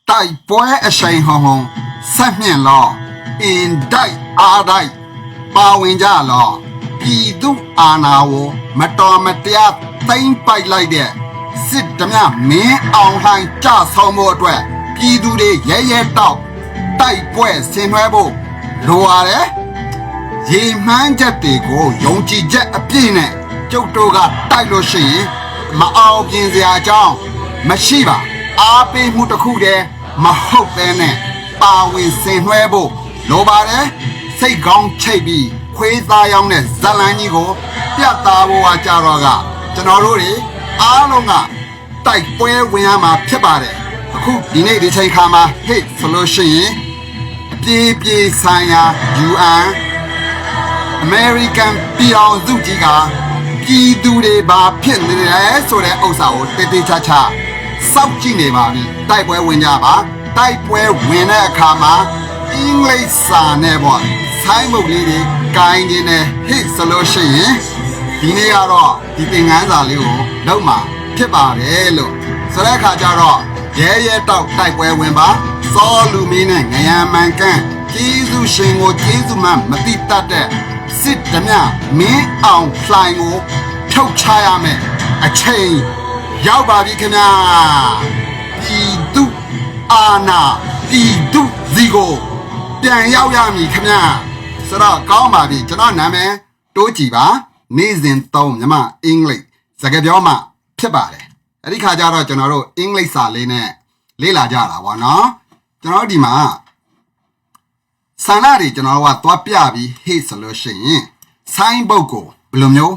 တိုက်ပွဲအရှိန်ဟုန်ဟုန်ဆက်မြင့်လောအင်တိုက်အားတိုက်ပါဝင်ကြလောပြည်သူအာဏာကိုမတော်မတရားသိမ်းပိုက်လိုက်တဲ့စစ်ဓမြမင်းအောင်လှိုင်ကြဆောင်မှုအတွက်ပြည်သူတွေရဲရဲတောက်တိုက်ပွဲဆင်နွှဲဖို့လိုရတယ်ရေမှန်းချက်တွေကိုယုံကြည်ချက်အပြည့်နဲ့ကျုပ်တို့ကတိုက်လို့ရှိရင်မအောင်ပြင်စရာအကြောင်းမရှိပါအားပေးမှုတစ်ခုတည်းမဟုတ်ပဲနဲ့ပါဝင်ဆင်နွှဲဖို့လိုပါတယ်စိတ်ကောင်းချိတ်ပြီးခွေးသားရောင်းတဲ့ဇလန်းကြီးကိုပြတ်သားဖို့ကကြတော့ကကျွန်တော်တို့တွေအားလုံးကတိုက်ပွဲဝင်ရမှာဖြစ်ပါတယ်အခုဒီနေ့ဒီချိန်ခါမှာဟိတ်ဆိုလို့ရှိရင်ပြေးဆိုင်ရာ UN American ပြည်အောင်စုကြီးကပြည်သူတွေဘာဖြစ်နေလဲဆိုတဲ့ဥစ္စာကိုတေးသေးချာချာစောင့်ကြည့်နေပါပြီတိုက်ပွဲဝင်ကြပါတိုက်ပွဲဝင်တဲ့အခါမှာအင်္ဂလိပ်စာနဲ့ပေါ့ဆိုင်းဘုတ်လေးတွေကိုင်းနေတယ်ဟိတ်ဆိုလို့ရှိရင်ဒီနေ့ကတော့ဒီသင်ခန်းစာလေးကိုလုပ်မှာဖြစ်ပါတယ်လို့ဆိုတဲ့အခါကျတော့ရဲရဲတောက်တိုက်ပွဲဝင်ပါစောလူမင်းနဲ့ငရံမှန်ကန်းကျေးဇူးရှင်ကိုကျေးဇူးမှမတိတတ်တဲ့စစ်ဓမြမင်းအောင်လှိုင်ကိုထုတ်ချရမယ်အချိန်ရောက်ပါပြီခင်ဗျာပြည်သူအာဏာပြည်သူစီကိုပြန်ရောက်ရမည်ခင်ဗျာဆိုတော့ကောင်းပါပြီကျွန်တော်နာမည်တိုးကြည်ပါနေ့စဉ်3မြမအင်္ဂလိပ်စကားပြောမှဖြစ်ပါတယ်အဲ့ဒီခါကျတော့ကျွန်တော်တို့အင်္ဂလိပ်စာလေးနဲ့လေ့လာကြတာပေါ့နော်ကျွန်တော်ဒီမှာဆန္ဒတွေကျွန်တော်ကသွားပြပြီးဟိတ်ဆိုလို့ရှိရင်ဆိုင်းဘုတ်ကိုဘယ်လိုမျိုး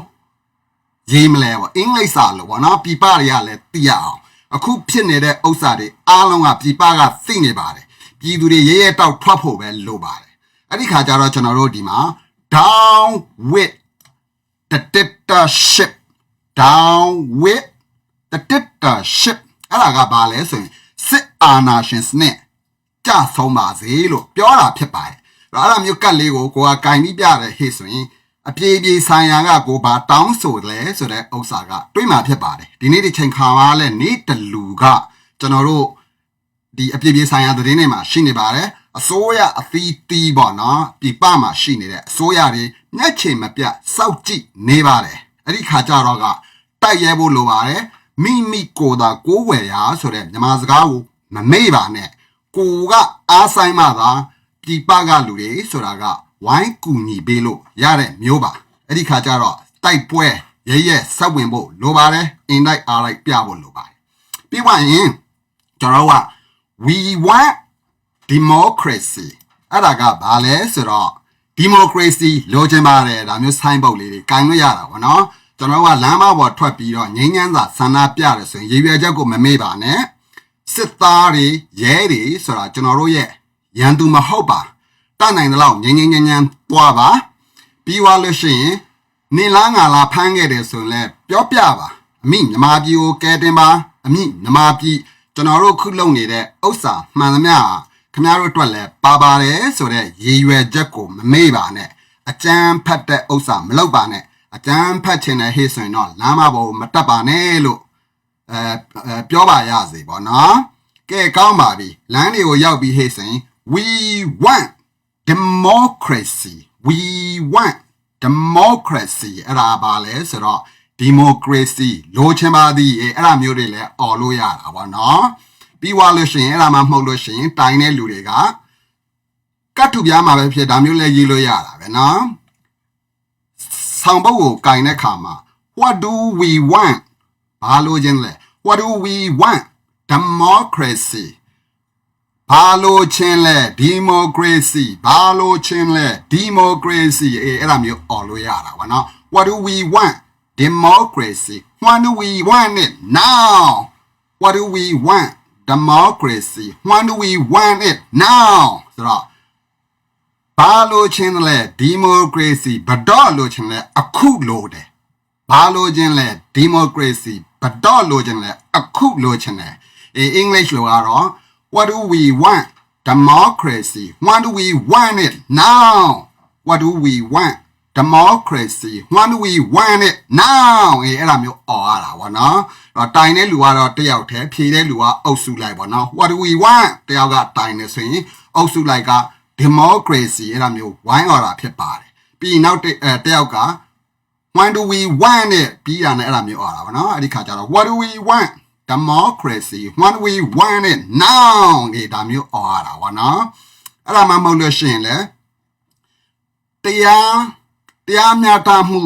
ရေးမလဲပေါ့အင်္ဂလိပ်စာလို့ပေါ့နော်ပြပတွေကလည်းသိရအောင်အခုဖြစ်နေတဲ့ဥစ္စာတွေအားလုံးကပြပကသိနေပါတယ်ပြည်သူတွေရဲရဲတောက်ထွက်ဖို့ပဲလိုပါတယ်အဲ့ဒီခါကျတော့ကျွန်တော်တို့ဒီမှာ down with the dictatorship down with the dictatorship အဲ့ဒါကဘာလဲဆိုရင်စစ်အာဏာရှင်စနစ်ကြဆုံးပါစေလို့ပြောတာဖြစ်ပါတယ်အဲ့ဒါမျိုးကတ်လေးကိုကကင်ပြီးပြတယ်ဟေ့ဆိုရင်အပြေဆိုင်ရာကကိုဘာတောင်းဆိုလဲဆိုတဲ့ဥစ္စာကတွေးမှာဖြစ်ပါတယ်ဒီနေ့ဒီချိန်ခါမှာလဲနေတလူကကျွန်တော်တို့ဒီအပြေဆိုင်ရာသတင်းတွေမှာရှိနေပါတယ်အစိုးရအသီးသီးပေါ့နော်ပြပမှာရှိနေတဲ့အစိုးရတွေမျက်ခြေမပြတ်စောက်ကြည့်နေပါတယ်အဲ့ဒီခါကျတော့ကတိုက်ရဲဖို့လိုပါတယ်မိကိုသာကိုးဝယ်ရာဆိုတဲ့မြန်မာစကားကိုမမေ့ပါနဲ့ကိုကအားဆိုင်မှသာပြပကလူတွေဆိုတာကဝိုင်းကူညီပေးလို့ရတဲ့မျိုးပါအဲ့ဒီခါကျတော့တိုက်ပွဲရဲရဲဆက်ဝင်ဖို့လိုပါတယ်အင်တိုက်အားလိုက်ပြဖို့လိုပါတယ်ပြီးပါရင်ကျွန်တော်က we want democracy အဲ့ဒါကဘာလဲဆိုတော့ democracy လိုချင်ပါတယ်ဒါမျိုးဆိုင်းပုတ်လေးတွေကင်လို့ရတာပေါ့နော်ကျွန်တော်ကလမ်းမပေါ်ထွက်ပြီးတော့ငိမ့်ငန်းစာဆန္ဒပြတယ်ဆိုရင်ရေရွယ်ချက်ကိုမမေ့ပါနဲ့စစ်သားတွေရဲတွေဆိုတာကျွန်တော်တို့ရဲ့ရန်သူမဟုတ်ပါတနိုင်တဲ့လောက်ငင်းသွားပါပြီးွားလို့ရှိရင်နေလားငါလားဖမ်းခဲ့တယ်ဆိုရင်လည်းပြောပြပါအမိမြမပြည်ကိုကဲတင်ပါအမိမြမပြည်ကျွန်တော်တို့ခုလုံနေတဲ့ဥစ္စာမှန်သမျှခင်ဗျားတို့အတွက်လည်းပါပါတယ်ဆိုတဲ့ရေရွယ်ချက်ကိုမမေ့ပါနဲ့အကြမ်းဖက်တဲ့ဥစ္စာမလုပ်ပါနဲ့အကြမ်းဖက်ခြင်းနဲ့ဟေ့ဆိုရင်တော့လမ်းမပေါ်မတက်ပါနဲ့လို့ပြောပါရစေပေါ့နော်ကဲကောင်းပါပြီလမ်းတွေကိုရောက်ပြီးဟေ့ဆိုရင် we want democracy we want democracy အဲ့ဒါပါလဲဆိုတော့ democracy လိုချင်ပါသည်အဲ့ဒါမျိုးတွေလည်းអော်လို့ရတာပေါ့နော်ပြီးွားလို့ရှိရင်အဲ့ဒါမှမဟုတ်လို့ရှိရင်တိုင်းတဲ့လူတွေကကတ်ထုပြားမှာပဲဖြစ်ဒါမျိုးလည်းရေးလို့ရတာပဲနော်ဆောင်ပုတ်ကိုကင်တဲ့ခါမှာ what do we want ဘာလို့ခြင်းလဲ what do we want democracy ဘာလို့ခြင်းလဲ democracy ဘာလို့ခြင်းလဲ democracy အဲ့ဒါမျိုးអော်လို့ရတာဗောနော် what do we want democracy when do we want it now what do we want democracy when do we want it now ဆိုတော့ဘာလို့ခြင်းလဲ democracy ဘတော့လို့ခြင်းလဲအခုလို့တယ်ဘာလို့ခြင်းလဲ democracy ဘတော့လို့ခြင်းလဲအခုလို့ခြင်းလဲEnglish လို့ကတော့ what do we want democracy when do we want it now what do we want democracy when do we want it now အဲ့ဒါမျိုးអော်ရတာဗောနော် တိုင်တဲ့လူကတော့တယောက်တည်းဖြေတဲ့လူကအုပ်စုလိုက်ပေါ့နော် what do we want တယောက်ကတိုင်နေဆိုရင်အုပ်စုလိုက်က democracy အဲ့ဒါမျိုးဝိုင်းអော်တာဖြစ်ပါတယ်ပြီးနောက်တယောက်က when do we want it ပြီးတာနဲ့အဲ့ဒါမျိုးអော်တာပေါ့နော်အဲ့ဒီခါကျတော့ what do we want democracy when we want it now ဒီဒါမျိုးអော်ရတာပေါ့နော်အဲ့ဒါမှမဟုတ်လို့ရှိရင်လေတရားမျှတမှု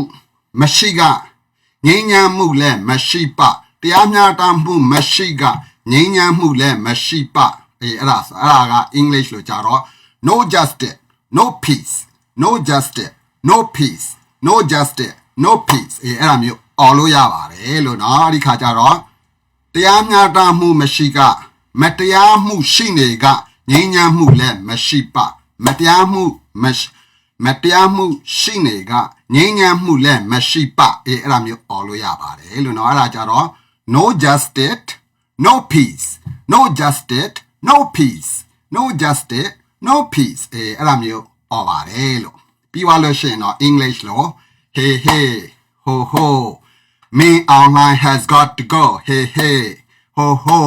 မရှိကငြိမ်းချမ်းမှုလည်းမရှိပါတရားမျှတမှုမရှိကငြိမ်းချမ်းမှုလည်းမရှိပါအဲ့ဒါက English လို့ကြတော့ no justice no peace no justice no peace no justice no peace အဲ့ဒါမျိုးអော်လို့ရပါတယ်လို့နော်အဲ့ဒီခါကျတော့တရားမျှတမှုမရှိကမတရားမှုရှိနေကငြိမ်းချမ်းမှုလည်းမရှိပါမတရားမှုရှိနေကငြိမ်းချမ်းမှုလည်းမရှိပါအဲ့ဒါမျိုးអော်လို့ရပါတယ်လို့နော်အဲ့ဒါကြတော့ no justice no peace no justice no peace no justice no peace အဲ့ဒါမျိုးអော်ပါတယ်လို့ပြီးသွားလို့ရှိရင်တော့ English လို့ hey hey ho ho me online has got to go hey hey ho ho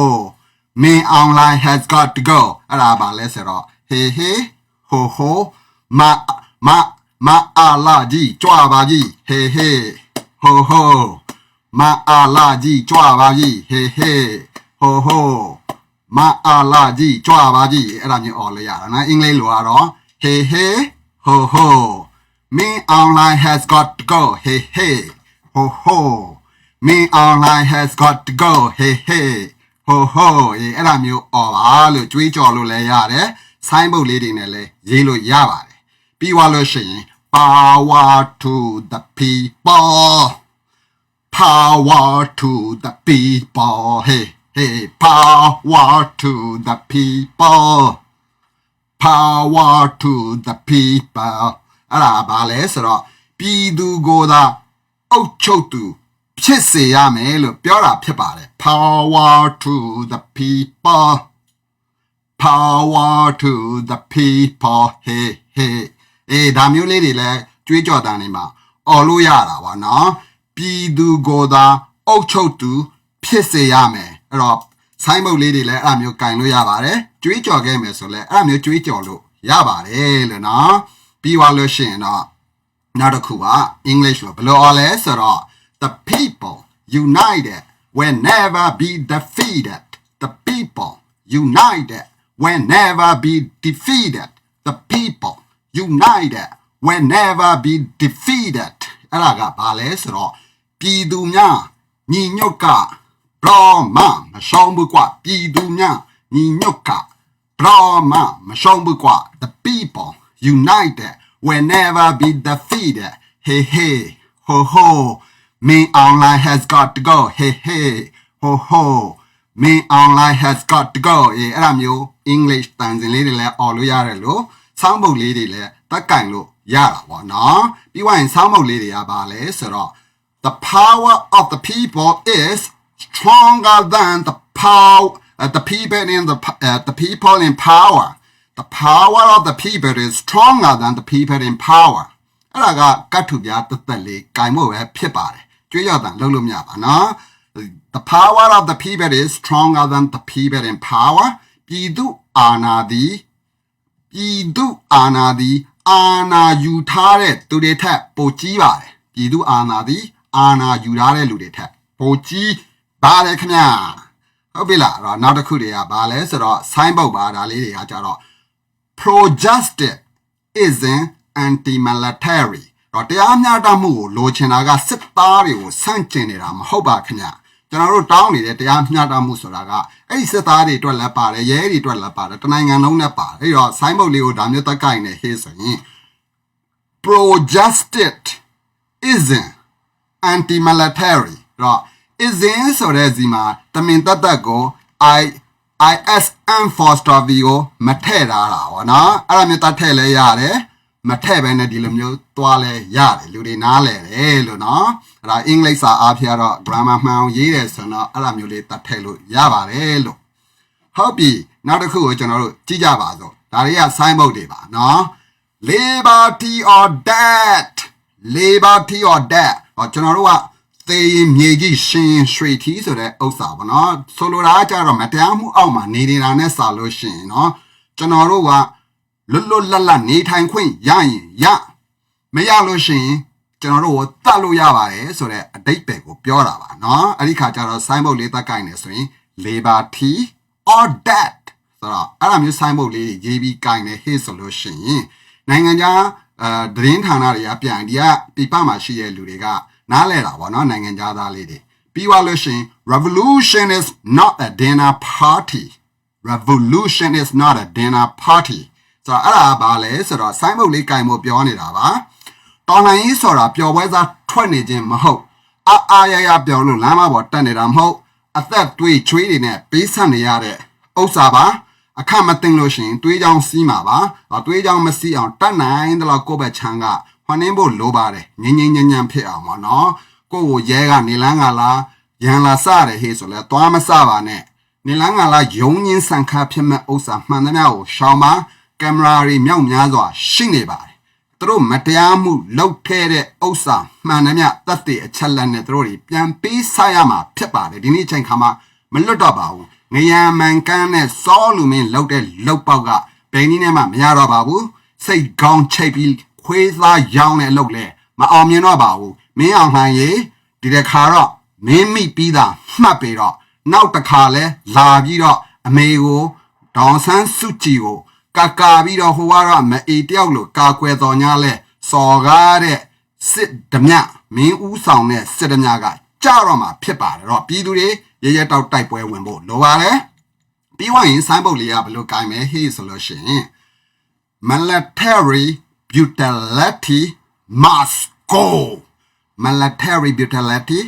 me online has got to go အဲ့ဒါပါလဲဆိုတော့ hey hey ho ho ma ala ji ကြွပါကြီး hey hey ho ho ma ala ji ကြွပါကြီး hey hey ho ho ma ala ji ကြွပါကြီးအဲ့ဒါမျိုးអော်လို့ရတာနော်အင်္ဂလိပ်လိုကတော့ hey hey ho ho me online has got to go hey hey ho ho me online has got to go hey hey ho ho အဲ့ဒါမျိုးអော်ပါလို့ကြွေးကြော်လို့လည်းရတယ်ဆိုင်းဘုတ်လေးတွေနဲ့လည်းရေးလို့ရပါတယ်ပြီးသွားလို့ရှိရင် power to the people power to the people hey hey power to the people power to the people အဲ့ဒါဘာလဲဆိုတော့ပြည်သူကိုသာအုပ်ချုပ်သူဖြစ်စေရမယ်လို့ပြောတာဖြစ်ပါတယ် power to the people power to the people hey hey ဒါမျိုးလေးတွေလည်းကြွေးကြော်တန်နေမှာអော်လို့ရတာပါနော်ပြည်သူကိုသာအုပ်ချုပ်သူဖြစ်စေရမယ်အဲ့တော့ဆိုင်းဘုတ်လေးတွေလည်းအဲ့မျိုးကင်လို့ရပါတယ်ကြွေးကြော်ခဲ့မယ်ဆိုလဲအဲ့မျိုးကြွေးကြော်လို့ရပါတယ်လို့နော်ပြီးသွားလို့ရှိရင်တော့နောက်တစ်ခုပါ English လို့ဘယ်လိုអော်လဲဆိုတော့ the people united will never be defeated the people united will never be defeated the people united will never be defeated အဲ့ဒါကဘာလဲဆိုတော့ပြည်သူများညီညွတ်ကဘရောမမရှောင်ဘူးကွာပြည်သူများညီညွတ်ကဘရောမမရှောင်ဘူးကွာ the people united will never be defeated hey hey ho ho me online has got to go hey hey ho ho me online has got to go အဲ့ဒါမျိုး English တန်စင်လေးတွေလည်းអော်လို့ရတယ်လို့ဆောင်းပုတ်လေးတွေလည်းတက်ကင်လို့ရတာပေါ့နော်ပြီးသွားရင်ဆောင်းပုတ်လေးတွေကဘာလဲဆိုတော့ the power of the people is stronger than the people in power the power of the people is stronger than the people in power အဲ့ဒါကကတ်ထူပြတက်လေးကင်ဖို့ပဲဖြစ်ပါတယ်ကြွေးရောက်တာလုံးလို့မရပါနော် the power of the people is stronger than the people in power ပြည်သူအာဏာသည်အာဏာယူထားတဲ့သူတွေထက်ပိုကြီးပါတယ်ပြည်သူအာဏာသည်အာဏာယူထားတဲ့လူတွေထက်ပိုကြီးပါတယ်ခင်ဗျာဟုတ်ပြီလားအဲ့တော့နောက်တစ်ခုတွေကဘာလဲဆိုတော့ sign ပုတ်ပါဒါလေးတွေကကြတော့ pro justice isn't anti-military တော့တရားမျှတမှုကိုလိုချင်တာကစစ်သားတွေကိုဆန့်ကျင်နေတာမဟုတ်ပါခင်ဗျာကျွန်တော်တို့တောင်းနေတဲ့တရားမျှတမှုဆိုတာကအဲ့ဒီစစ်သားတွေအတွက်လည်းပါတယ်ရဲတွေအတွက်လည်းပါတယ်တနိုင်ငံလုံးနဲ့ပါတယ်အဲ့တော့ sign ပုတ်လေးကိုဒါမျိုးတက်ကိုင်နေဟေးဆိုရင် pro justice isn't anti-military တော့ isn't ဆိုတဲ့စီမှာတမင်တက်ကို ISM Foster V ကိုမထည့်ထားတာဗောနော်အဲ့ဒါမျိုးတတ်ထည့်လဲရတယ်မထည့်ပဲနဲ့ဒီလိုမျိုးသွားလဲရတယ်လူတွေနားလဲတယ်လို့နော်အဲ့ဒါအင်္ဂလိပ်စာအားဖြင့်တော့ grammar မှန်အောင်ရေးတယ်ဆိုတော့အဲ့ဒါမျိုးလေးတတ်ထည့်လို့ရပါတယ်လို့ဟုတ်ပြီနောက်တစ်ခုကိုကျွန်တော်တို့ကြည့်ကြပါစို့ဒါတွေက sign ပုတ်တွေပါနော် liberty or death ဟောကျွန်တော်တို့က သေမြေကြီးရှင်ရွှေထီးဆိုတဲ့ဥစ္စာပေါ့နော်ဆိုလိုတာကြတော့မတရားမှုအောက်မှာနေနေတာနဲ့စာလို့ရှိရင်နော်ကျွန်တော်တို့ကလွတ်လပ်နေထိုင်ခွင့်ရရင်ရမရလို့ရှိရင်ကျွန်တော်တို့ကိုတတ်လို့ရပါတယ်ဆိုတဲ့အဓိပ္ပာယ်ကိုပြောတာပါနော်အဲ့ဒီခါကျတော့ sign board လေးတတ်ကိုင်နေဆိုရင် liberty or death ဆိုတော့အဲ့လိုမျိုး sign board လေးရေးပြီးကိုင်နေဟေ့ဆိုလို့ရှိရင်နိုင်ငံခြားသတင်းဌာနတွေကပြန်ဒီကပြပမှာရှိတဲ့လူတွေကနားလဲတာပေါ့နော်နိုင်ငံခြားသားလေးတွေပြီးသွားလို့ရှိရင် revolution is not a dinner party revolution is not a dinner party ဆိုတော့အဲ့ဒါဘာလဲဆိုတော့ sign board လေးကိုင်ဖို့ပြောနေတာပါတော်လှန်ရေးဆိုတာပျော်ပွဲစားထွက်နေခြင်းမဟုတ်အားရပျော်လို့လမ်းမပေါ်တက်နေတာမဟုတ်အသက်တွေးချွေးတွေနဲ့ပေးဆက်နေရတဲ့ဥစ္စာပါအခက်မသိလို့ရှိရင်တွေးကြောင်စီးမှာပါတွေးကြောင်မစီးအောင်တတ်နိုင်တယ်လို့ကိုယ့်ဘက်ချမ်းကဟွန်းနှင်းဖို့လိုပါတယ်ငင်းညံ့ဖြစ်အောင်ပေါ့နော်ကိုယ့်ကိုရဲကနေလန်းကလာရန်လာစတယ်ဟေးဆိုလဲသွားမစပါနဲ့နေလန်းကလာယုံညင်းဆန်ခါဖြစ်မဲ့ဥစ္စာမှန်သမျှကိုရှောင်ပါကင်မရာတွေမြောက်များစွာရှိနေပါတယ်သူတို့မတရားမှုလုပ်ခဲ့တဲ့ဥစ္စာမှန်သမျှတတ်တဲ့အချက်လက်နဲ့သူတို့တွေပြန်ပေးစားရမှာဖြစ်ပါတယ်ဒီနေ့ချိန်ခါမှာမလွတ်တော့ပါဘူးငရံမှန်ကန်းနဲ့စောလူမင်းလောက်တဲ့လောက်ပေါက်ကဘယ်နည်းနဲ့မှမရတော့ပါဘူးစိတ်ကောင်းချိတ်ပြီးခွေးသားရောင်းတဲ့အလုပ်လဲမအောင်မြင်တော့ပါဘူးမင်းအောင်ဟန်ရေဒီတစ်ခါတော့မင်းမိပြီးသားမှတ်ပြီးတော့နောက်တစ်ခါလဲလာပြီးတော့အမေကိုဒေါန်ဆန်းစုကြည်ကိုကာပြီးတော့ဟိုကတော့မအေတယောက်လို့ကာကွယ်တော်ညာလဲစော်ကားတဲ့စစ်ဓမြမင်းဦးဆောင်တဲ့စစ်ဓမြကကြတော့မှာဖြစ်ပါတယ်တော့ပြည်သူတွေရတောက်တိုက်ပွဲဝင်ဖို့လိုပါတယ်ပြီးွားရင်ဆိုင်းပုတ်လေးကဘယ်လိုကိုင်မဲဟေးဆိုလို့ရှိရင် military brutality must go military brutality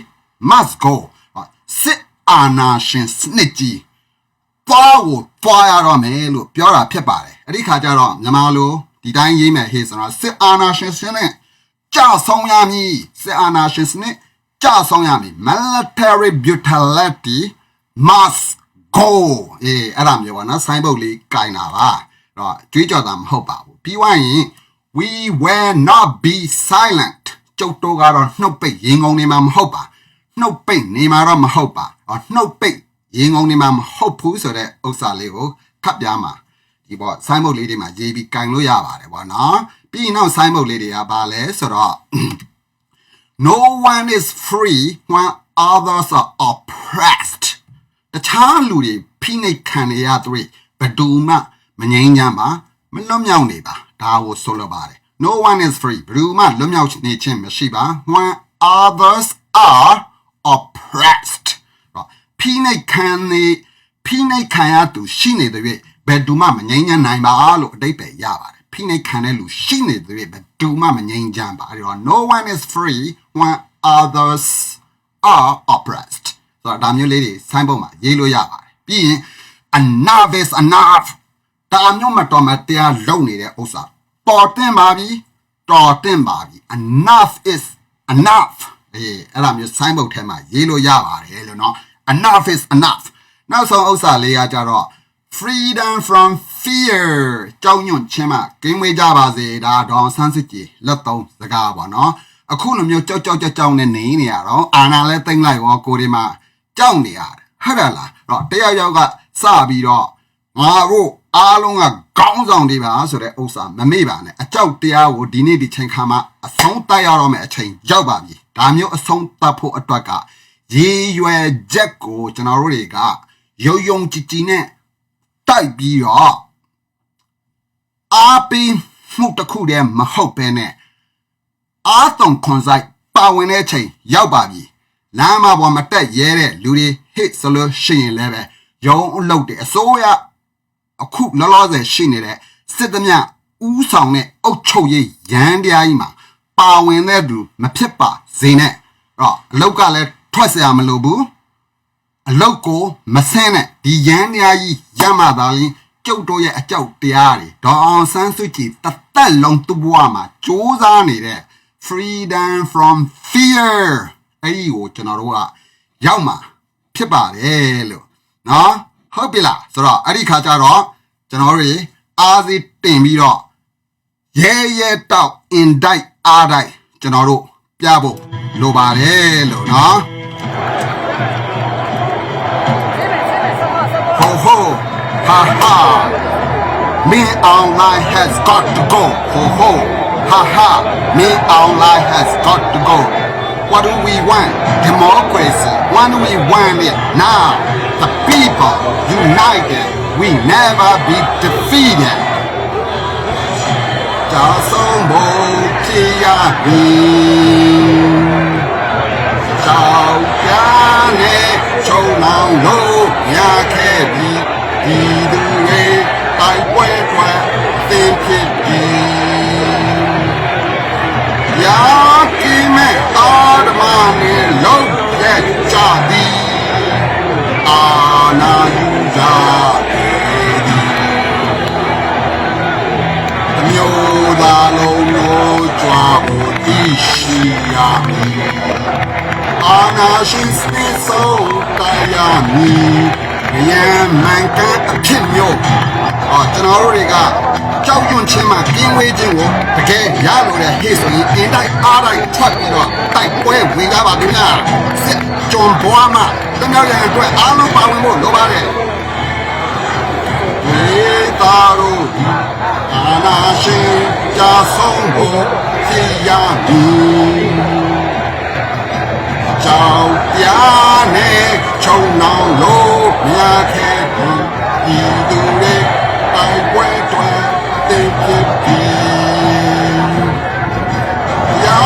must go စစ်အာဏာရှင်စနစ်ကြီးပွားရတော့မယ်လို့ပြောတာဖြစ်ပါတယ်အဲ့ဒီခါကျတော့မြန်မာလိုဒီတိုင်းရေးမယ်ဟေးဆိုတော့စစ်အာဏာရှင်စနစ်ကြဆုံးရမည်စစ်အာဏာရှင်စနစ်ကြဆုံးရမည် military brutality must go အဲ့ဒါမျိုးပါနော်ဆိုင်းဘုတ်လေးကင်တာပါတော့ကြွေးကြော်တာမဟုတ်ပါဘူးပြီးွားရင် we will not be silent ကျုပ်တို့ကတော့နှုတ်ပိတ်ရင်ကုန်နေမှာမဟုတ်ပါနှုတ်ပိတ်နေမှာတော့မဟုတ်ပါနှုတ်ပိတ်ရင်ကုန်နေမှာမဟုတ်ဘူးဆိုတဲ့ဥစ္စာလေးကိုခတ်ပြားမှာဒီပေါ့ဆိုင်းဘုတ်လေးတွေမှာရေးပြီးကင်လို့ရပါတယ်ပေါ့နော်ပြီးရင်နောက်ဆိုင်းဘုတ်လေးတွေကဘာလဲဆိုတော့ no one is free when others are oppressed တခြားလူတွေဖိနှိပ်ခံနေရသူတွေဘယ်သူမှမငြိမ်းချမ်းပါမလွတ်မြောက်နေပါဒါကိုဆိုလိုပါတယ် no one is free ဘယ်သူမှလွတ်မြောက်နေခြင်းမရှိပါ when others are oppressed ဖိနှိပ်ခံရသူရှိနေတဲ့၍ဘယ်သူမှမငြိမ်းချမ်းနိုင်ပါလို့အဓိပ္ပာယ်ရပါတယ်ဖိနှိပ်ခံတဲ့လူရှိနေတဲ့၍ဘယ်သူမှမငြိမ်းချမ်းပါအဲ့တော့ no one is free when others are oppressed ဆိုတော့ဒါမျိုးလေးတွေဆိုင်းပုံမှာရေးလို့ရပါတယ်ပြီးရင် enough is enough ဒါမျိုးမတော်မတရားလုပ်နေတဲ့ဥစ္စာတော်တင်ပါပြီ enough is enough အဲ့ဒါမျိုးဆိုင်းပုံထဲမှာရေးလို့ရပါတယ်လို့နော် enough is enough နောက်ဆုံးဥစ္စာလေးကကြတော့ freedom from fear ကြောက်ရွံ့ခြင်းမှာကင်းဝေးကြပါစေဒါဒေါန်ဆန်းစစ်ကြီးလက်သုံးစကားပေါ့နော်အခုလိုမျိုးကြောက်နဲ့နေရတော့အာနာလဲသိမ့်လိုက်ရောကိုဒီမှာကြောက်နေရတယ်ဟုတ်တယ်လားတော့တယောက်ကစပြီးတော့ငါတို့အားလုံးကခေါင်းဆောင်တွေပါဆိုတဲ့ဥစ္စာမမေ့ပါနဲ့အကြောက်တရားကိုဒီနေ့ဒီချိန်ခါမှာအဆုံးတတ်ရတော့မယ်အချိန်ရောက်ပါပြီဒါမျိုးအဆုံးတတ်ဖို့အတွက်ကရည်ရွယ်ချက်ကိုကျွန်တော်တို့တွေကယုံကြည်နဲ့တိုက်ပြီးတော့အားပေးမှုတစ်ခုတည်းမဟုတ်ပဲနဲ့အားသွန်ခွန်ဆိုင်ပါဝင်တဲ့ချိန်ရောက်ပါပြီလမ်းမပေါ်မတက်ရဲတဲ့လူတွေဟစ်ဆိုလို့ရှိရင်လည်းပဲရုံးအလုပ်တွေအစိုးရအခုလောလောဆယ်ရှိနေတဲ့စစ်သမျှဥဆောင်တဲ့အုပ်ချုပ်ရေးရန်တရားကြီးမှာပါဝင်တဲ့သူမဖြစ်ပါစေနဲ့တော့အလုပ်ကလည်းထွက်เสียမလို့ဘူးအလုပ်ကိုမဆင်းနဲ့ဒီရန်တရားကြီးရမှသာလင်းကျုပ်တို့ရဲ့အကြောက်တရားတွေဒေါအောင်ဆန်းစုကြည်တသက်လုံးသူ့ဘဝမှာစ조사နေတဲ့ freedom from fear အဲ့ဒီကိုကျွန်တော်တို့ကရောက်မှာဖြစ်ပါတယ်လို့နော်ဟုတ်ပြီလားဆိုတော့အဲ့ဒီခါကျတော့ကျွန်တော်တို့အားစီတင်ပြီးတော့ရဲတောက် indict အားတိုက်ကျွန်တော်တို့ပြ ပြဖို့လိုပါတယ်လို့နော်ဟိုဟိုဟာဟာ Me online has got to go ho ho ha ha me online has got to go what do we want democracy when we want it now the people united we never be defeated จะส่งโบที่ยามีเจ้าแก่เนชาวนาโลกอยากแค่ดีดูเอไต่ป่วยป่วยเต็มที่ดีอยากกินแม่ตาดมาเนโลกแยกจะดีอาณาอยู่ยาမျိုးသားလုံးကိုကြွားဖို့တည်ရှိရမည်အာနာရှင်စနစ်ဆုံးတရားမည်ဉာဏ်မှန်ကန်အဖြစ်မျိုးကျွန်တော်တို့တွေကကြောက်ရွံ့ခြင်းမှကင်းဝေးခြင်းကိုတကယ်ရလို့တဲ့ဟေ့ဆိုရင်အင်းတိုင်းအားတိုင်းထွက်ပြီးတော့တိုက်ပွဲဝင်ကြပါခင်ဗျာစစ်ကြုံဘွားမှတမြောက်ရန်အတွက်အားလုံးပါဝင်ဖို့လိုပါတယ်ဒီသားတို့အာနာရှင်ကြာဆုံးဖို့သိရမည်ကြောက်ပြားနဲ့ခြုံနှောင်လို့မြားခဲ့ဒီသူတွေတိုင်ပွဲတွေတင်ပြပြီးရာ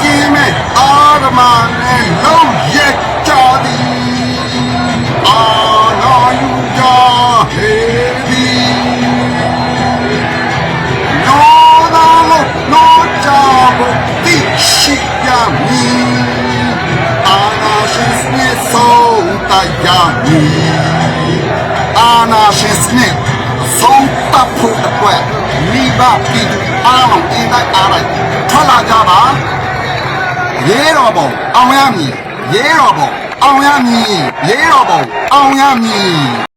ကိမေအာရမနဲ့လုံးရက်ကြသည်အာနာယူကြဟေဒီနောကြဖို့တိရှိရမည်အာနာရှင်စနစ်ဆုံးတရားမည်အာနာရှင်စနစ်ဆုံးတပ်ဖို့အတွက်မိဘပြည်သူအားလုံးအင်းတိုင်းအားလိုက်ထွက်လာကြပါရေတော်ပုံအောင်ရမည်ရေတော်ပုံအောင်ရမည်ရေတော်ပုံအောင်ရမည်